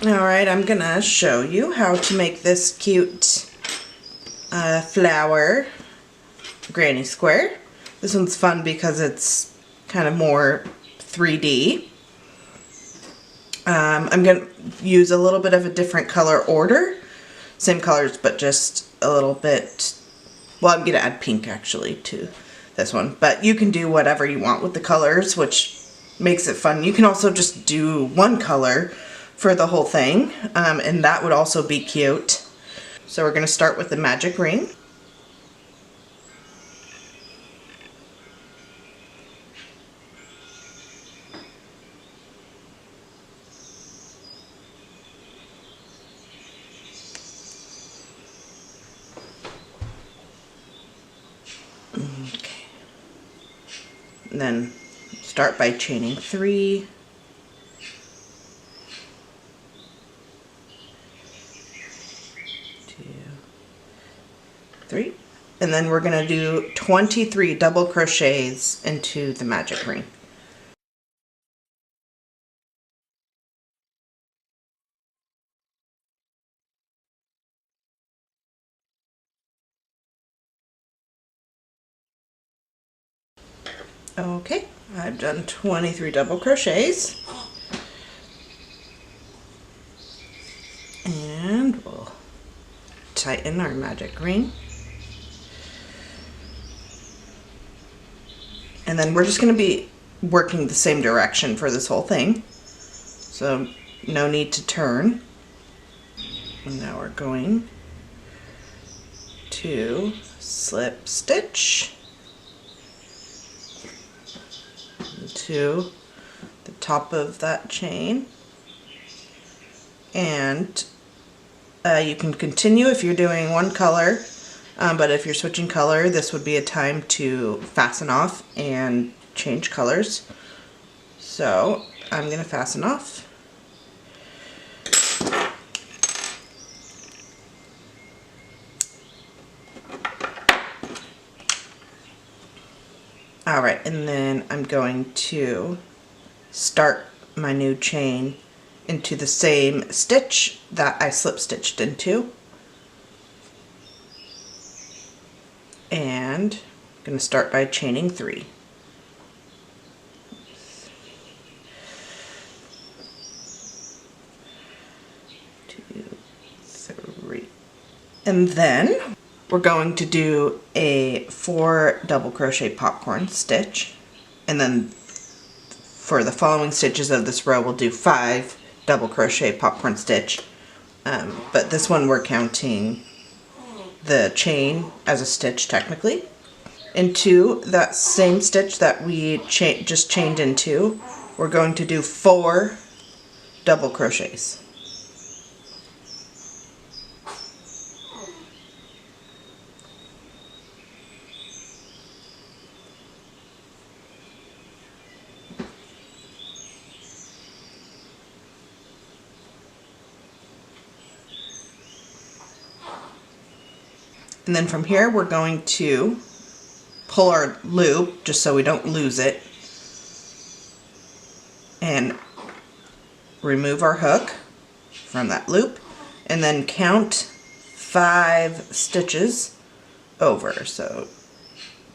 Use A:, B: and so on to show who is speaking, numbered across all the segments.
A: Alright, I'm gonna show you how to make this cute flower granny square. This one's fun because it's kind of more 3D. I'm gonna use a little bit of a different color order. Same colors, but just a little bit, well, I'm gonna add pink actually to this one, but you can do whatever you want with the colors, which makes it fun. You can also just do one color for the whole thing, and that would also be cute. So we're going to start with the magic ring. Okay. And then start by chaining 3. 3, and then we're going to do 23 double crochets into the magic ring. Okay, I've done 23 double crochets, and we'll tighten our magic ring. And then we're just going to be working the same direction for this whole thing. So no need to turn. And now we're going to slip stitch to the top of that chain. And you can continue if you're doing one color. But if you're switching color, this would be a time to fasten off and change colors. So I'm going to fasten off. Alright, and then I'm going to start my new chain into the same stitch that I slip stitched into. And I'm going to start by chaining 3. Two, 3. And then we're going to do a 4 double crochet popcorn stitch. And then for the following stitches of this row, we'll do 5 double crochet popcorn stitch. But this one we're counting the chain as a stitch technically. Into that same stitch that we just chained into, we're going to do 4 double crochets. And then from here we're going to pull our loop just so we don't lose it and remove our hook from that loop and then count 5 stitches over. So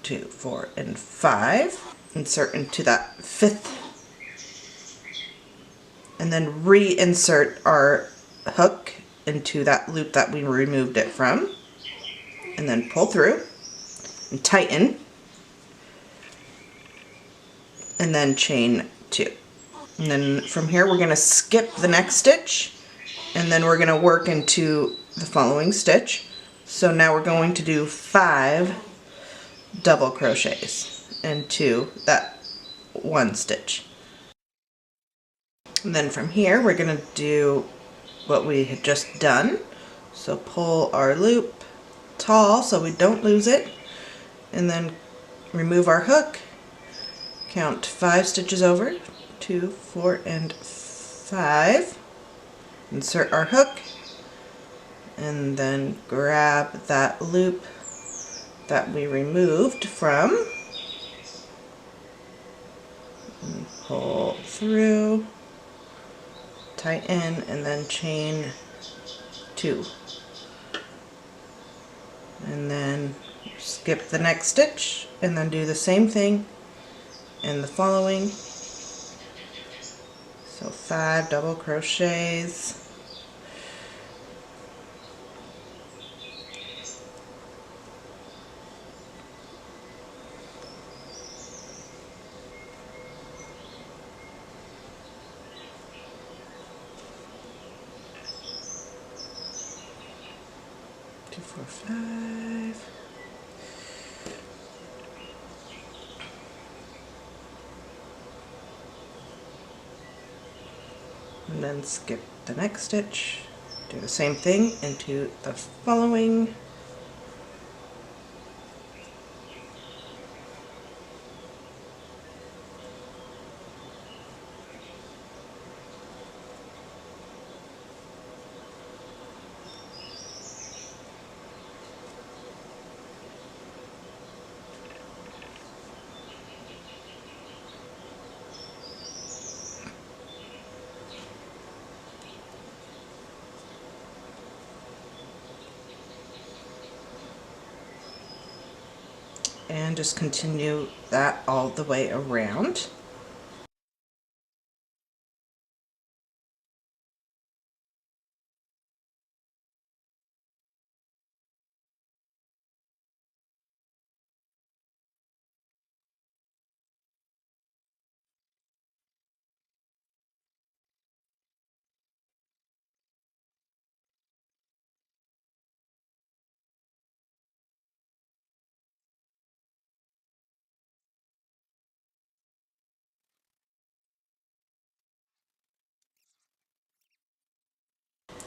A: 2, 4, and 5. Insert into that 5th and then reinsert our hook into that loop that we removed it from. And then pull through and tighten and then chain 2. And then from here we're going to skip the next stitch and then we're going to work into the following stitch. So now we're going to do 5 double crochets into that one stitch. And then from here we're going to do what we had just done. So pull our loop tall so we don't lose it, and then remove our hook, count 5 stitches over, 2, 4, and 5, insert our hook, and then grab that loop that we removed from, and pull through, tighten, and then chain 2. And then skip the next stitch and then do the same thing in the following. So 5 double crochets. Two, 4, 5. And then skip the next stitch, do the same thing into the following. And just continue that all the way around.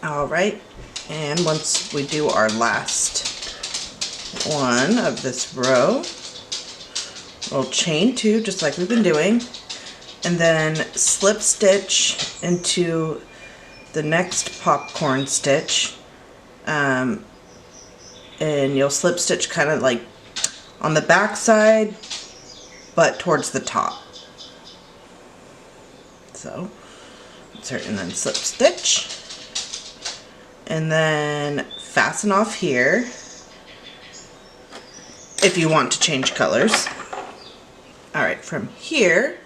A: Alright, and once we do our last one of this row, we'll chain 2 just like we've been doing, and then slip stitch into the next popcorn stitch, and you'll slip stitch kind of like on the back side but towards the top. So insert and then slip stitch, and then fasten off here if you want to change colors. Alright, from here,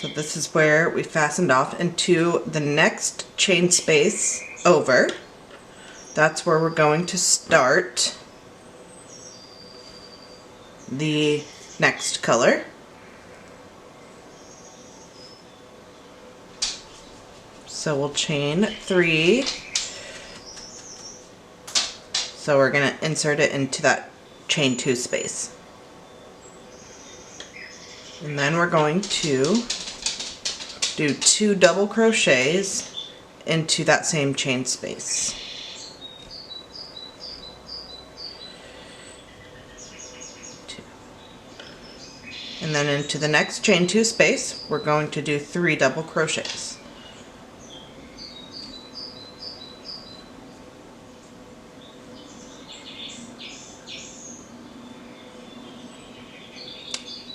A: so this is where we fastened off into the next chain space over. That's where we're going to start the next color. So we'll chain 3. So we're going to insert it into that chain 2 space. And then we're going to do 2 double crochets into that same chain space. And then into the next chain 2 space, we're going to do 3 double crochets.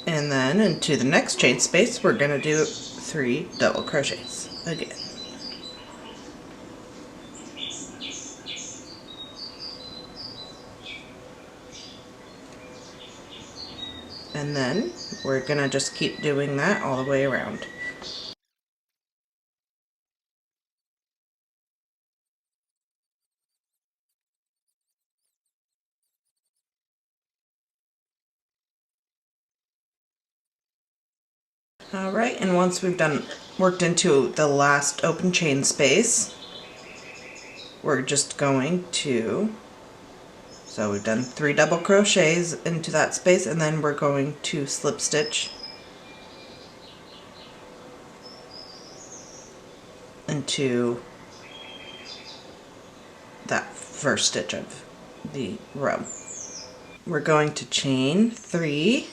A: And then into the next chain space, we're going to do 3 double crochets again. And then we're going to just keep doing that all the way around. Alright, and once we've worked into the last open chain space, we're just going to, so we've done 3 double crochets into that space, and then we're going to slip stitch into that first stitch of the row. We're going to chain 3.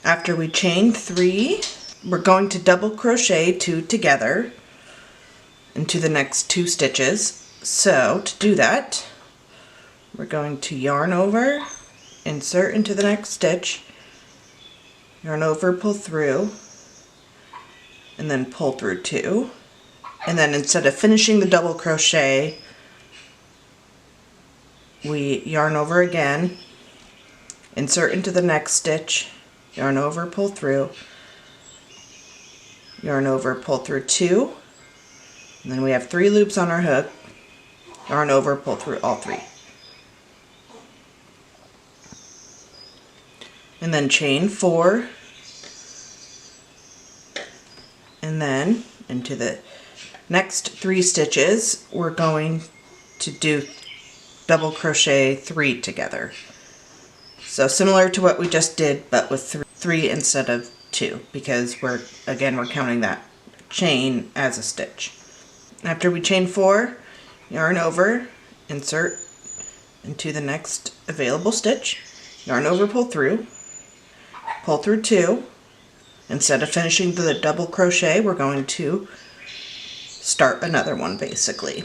A: After we chain 3, we're going to double crochet 2 together into the next 2 stitches. So to do that, we're going to yarn over, insert into the next stitch, yarn over, pull through, and then pull through 2, and then instead of finishing the double crochet, we yarn over again, insert into the next stitch, yarn over, pull through, yarn over, pull through 2, and then we have 3 loops on our hook, yarn over, pull through all 3. And then chain 4, and then into the next 3 stitches we're going to do double crochet 3 together. So similar to what we just did, but with 3 instead of 2, because we're counting that chain as a stitch. After we chain 4, yarn over, insert into the next available stitch, yarn over, pull through 2. Instead of finishing the double crochet, we're going to start another one basically.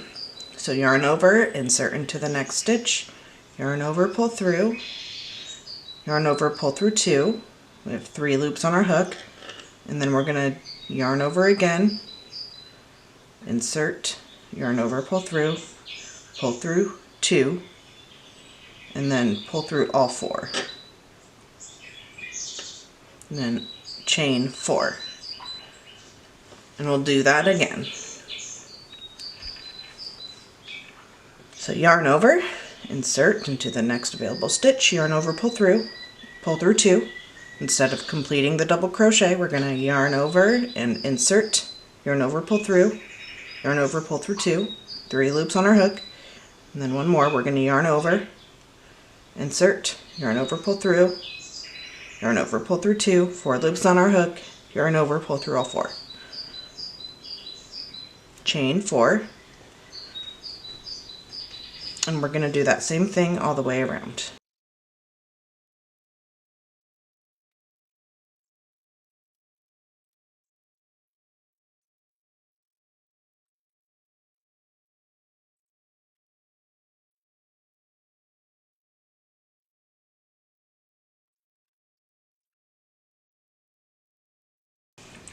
A: So yarn over, insert into the next stitch, yarn over, pull through, yarn over, pull through 2. We have 3 loops on our hook, and then we're going to yarn over again, insert, yarn over, pull through 2, and then pull through all 4. And then chain 4. And we'll do that again. So yarn over, insert into the next available stitch, yarn over, pull through 2. Instead of completing the double crochet, we're going to yarn over and insert, yarn over, pull through, yarn over, pull through 2, 3 loops on our hook, and then one more. We're going to yarn over, insert, yarn over, pull through, yarn over, pull through 2, 4 loops on our hook, yarn over, pull through all 4. Chain 4, and we're going to do that same thing all the way around.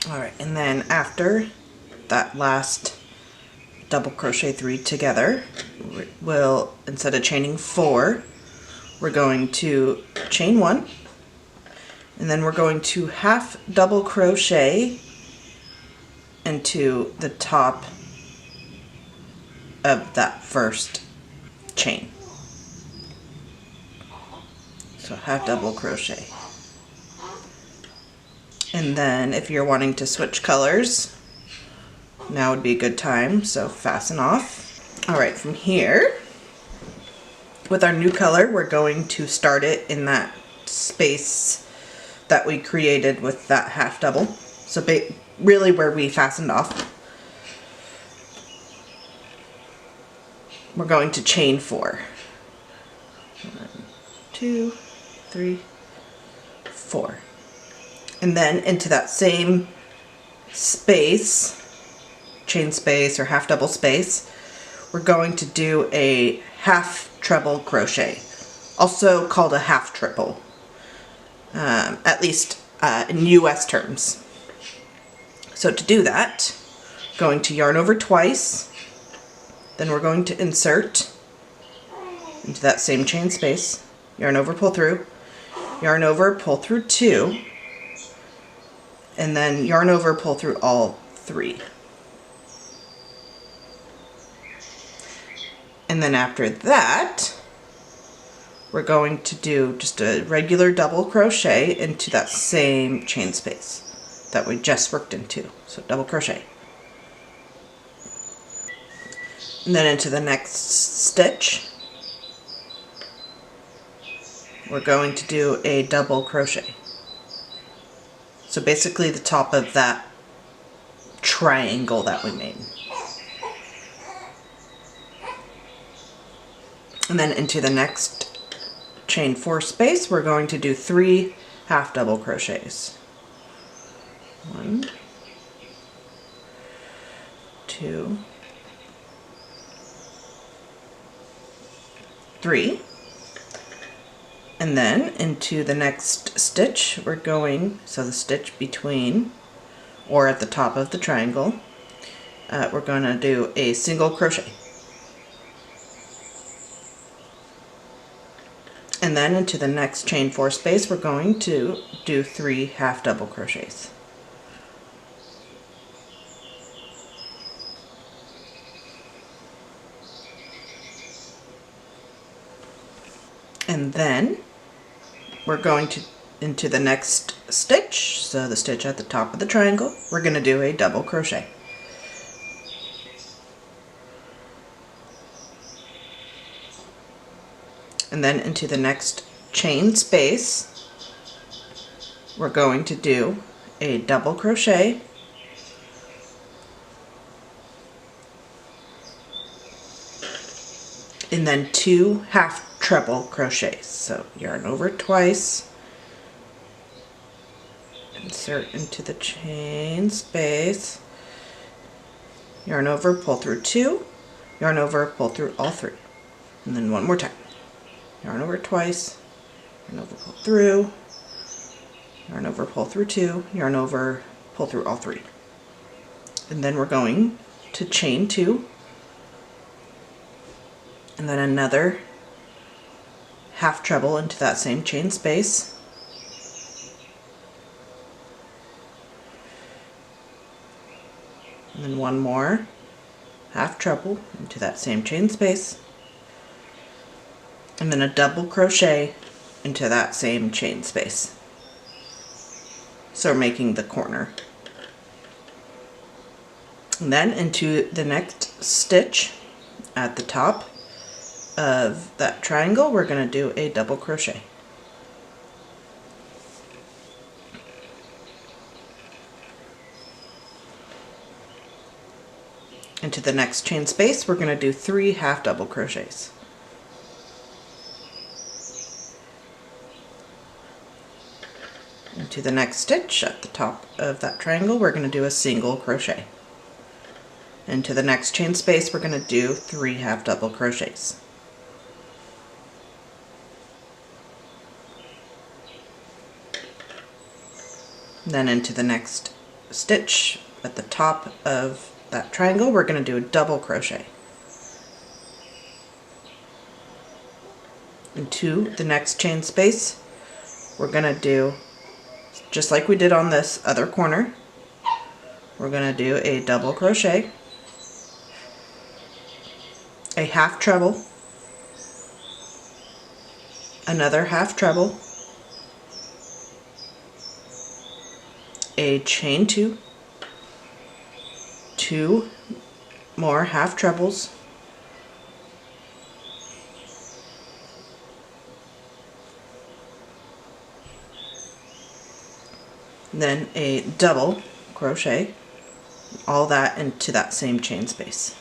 A: Alright, and then after that last double crochet 3 together, we'll, instead of chaining 4, we're going to chain 1, and then we're going to half double crochet into the top of that first chain. So half double crochet. And then if you're wanting to switch colors, now would be a good time, so fasten off. Alright, from here, with our new color, we're going to start it in that space that we created with that half double. So really where we fastened off. We're going to chain 4. 1, 2, 3, 4. And then into that same space, chain space or half double space, we're going to do a half treble crochet, also called a half triple, at least in US terms. So to do that, going to yarn over twice, then we're going to insert into that same chain space, yarn over, pull through, yarn over, pull through 2, and then yarn over, pull through all 3. And then after that, we're going to do just a regular double crochet into that same chain space that we just worked into. So double crochet. And then into the next stitch, we're going to do a double crochet. So basically the top of that triangle that we made. And then into the next chain 4 space, we're going to do 3 half double crochets. 1, 2, 3. And then into the next stitch, we're going, so the stitch between or at the top of the triangle, we're going to do a single crochet. And then into the next chain 4 space, we're going to do 3 half double crochets. And then we're going to into the next stitch, so the stitch at the top of the triangle, we're going to do a double crochet. And then into the next chain space, we're going to do a double crochet, and then 2 half treble crochets. So yarn over twice, insert into the chain space, yarn over, pull through 2, yarn over, pull through all 3, and then one more time. Yarn over twice, yarn over, pull through, yarn over, pull through 2, yarn over, pull through all 3. And then we're going to chain 2, and then another half treble into that same chain space. And then one more half treble into that same chain space. And then a double crochet into that same chain space. So we're making the corner. And then into the next stitch at the top of that triangle, we're going to do a double crochet. Into the next chain space, we're going to do 3 half double crochets. Into the next stitch at the top of that triangle, we're going to do a single crochet. Into the next chain space, we're going to do 3 half double crochets. Then into the next stitch at the top of that triangle, we're going to do a double crochet. Into the next chain space, we're going to do, just like we did on this other corner, we're going to do a double crochet, a half treble, another half treble, a chain 2, 2 more half trebles, then a double crochet, all that into that same chain space.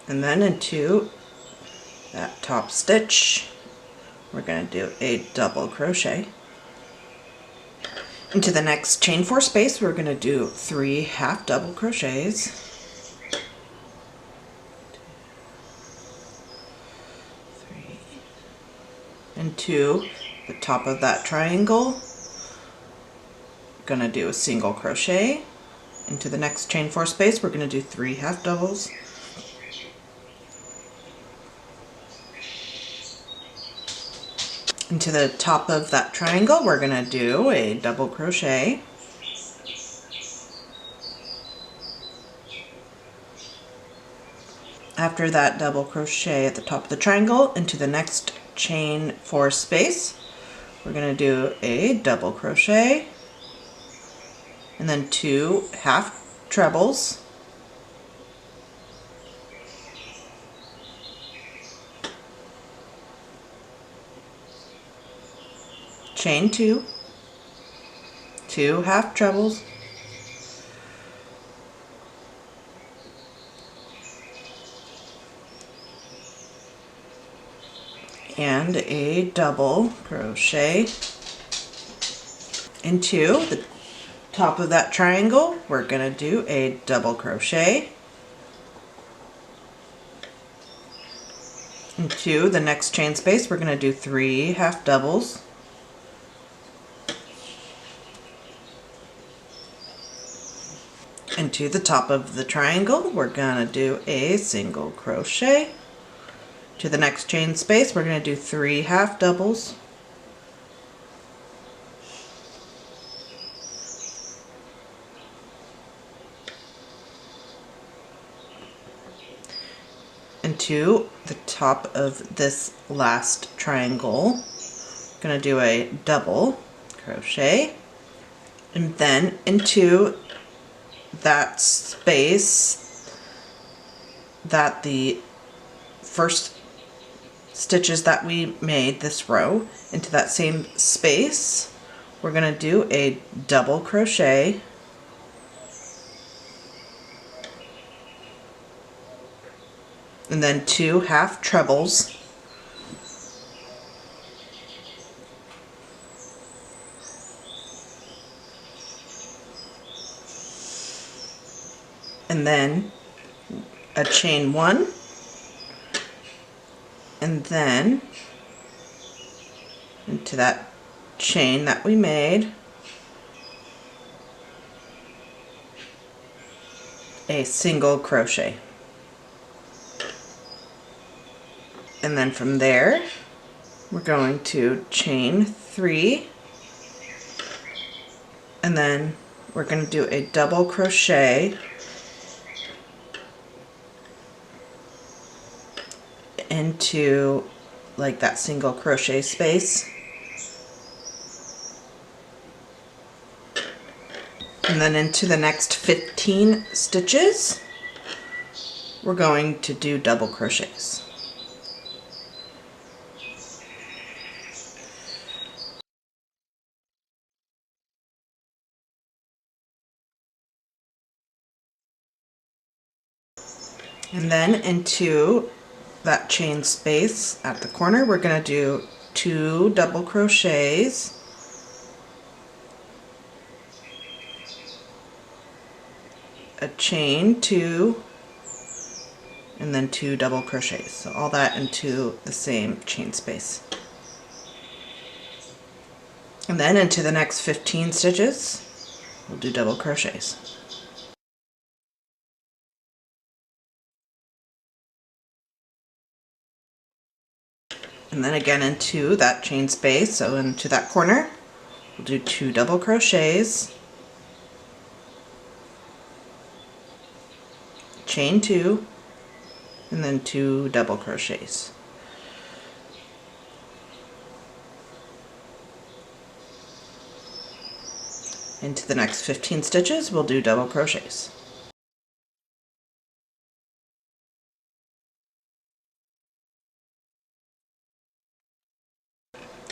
A: And then into that top stitch, we're going to do a double crochet. Into the next chain 4 space, we're going to do 3 half double crochets. 3. Into the top of that triangle, we're going to do a single crochet. Into the next chain 4 space, we're going to do 3 half doubles. Into the top of that triangle, we're going to do a double crochet. After that double crochet at the top of the triangle, into the next chain 4 space, we're going to do a double crochet, and then 2 half trebles, chain 2, 2 half trebles, and a double crochet. Into the top of that triangle, we're going to do a double crochet, Into the next chain space, we're going to do 3 half doubles. Into the top of the triangle, we're going to do a single crochet. To the next chain space, we're going to do 3 half doubles. Into the top of this last triangle, I'm going to do a double crochet, and then into that space that the first stitches that we made, this row, into that same space, we're going to do a double crochet, and then 2 half trebles, and then a chain 1, and then into that chain that we made, a single crochet. And then from there, we're going to chain 3, and then we're going to do a double crochet into like that single crochet space, and then into the next 15 stitches we're going to do double crochets. And then into that chain space at the corner, we're going to do 2 double crochets, a chain 2, and then 2 double crochets. So all that into the same chain space. And then into the next 15 stitches, we'll do double crochets. And then again into that chain space, so into that corner, we'll do 2 double crochets, chain 2, and then 2 double crochets. Into the next 15 stitches, we'll do double crochets.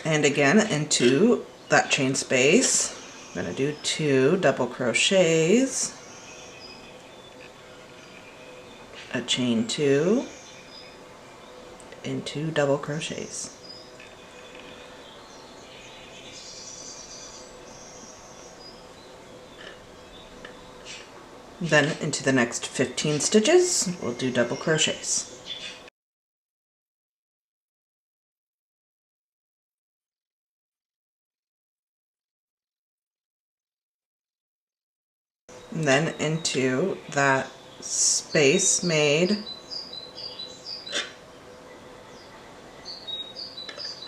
A: And again into that chain space, I'm going to do 2 double crochets, a chain 2, and 2 double crochets. Then into the next 15 stitches, we'll do double crochets. And then into that space made,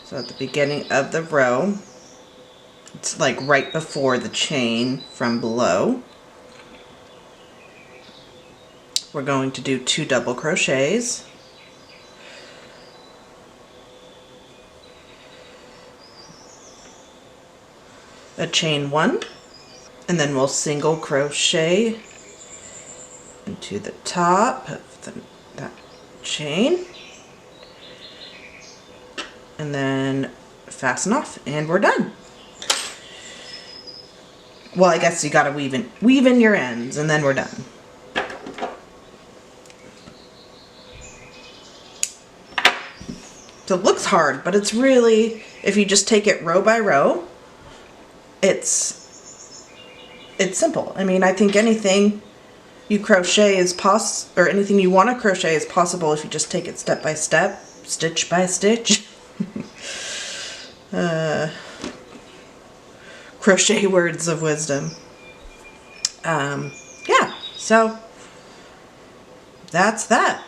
A: so at the beginning of the row, it's like right before the chain from below, we're going to do 2 double crochets, a chain 1, and then we'll single crochet into the top of that chain, and then fasten off, and we're done. Well, I guess you gotta weave in your ends, and then we're done. So it looks hard, but it's really, if you just take it row by row, it's simple. I mean, I think anything you crochet is or anything you want to crochet is possible if you just take it step by step. stitch by stitch. Crochet words of wisdom. Yeah, so that's that.